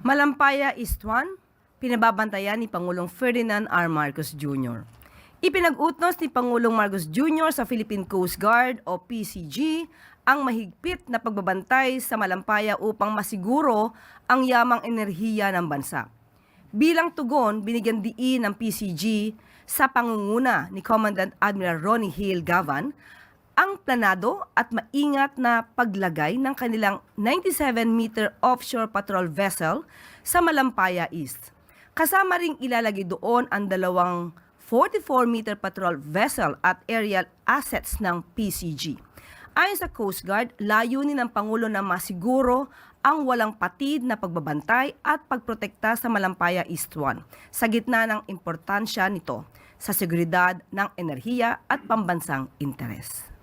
Malampaya East 1, pinababantayan ni Pangulong Ferdinand R. Marcos Jr. Ipinag-utnos ni Pangulong Marcos Jr. sa Philippine Coast Guard o PCG ang mahigpit na pagbabantay sa Malampaya upang masiguro ang yamang enerhiya ng bansa. Bilang tugon, binigyan diin ng PCG sa pangunguna ni Commandant Admiral Ronnie Hale Gavan ang planado at maingat na paglagay ng kanilang 97-meter offshore patrol vessel sa Malampaya East. Kasama ring ilalagay doon ang dalawang 44-meter patrol vessel at aerial assets ng PCG. Ayon sa Coast Guard, layunin ng Pangulo na masiguro ang walang patid na pagbabantay at pagprotekta sa Malampaya East 1 sa gitna ng importansya nito sa seguridad ng enerhiya at pambansang interes.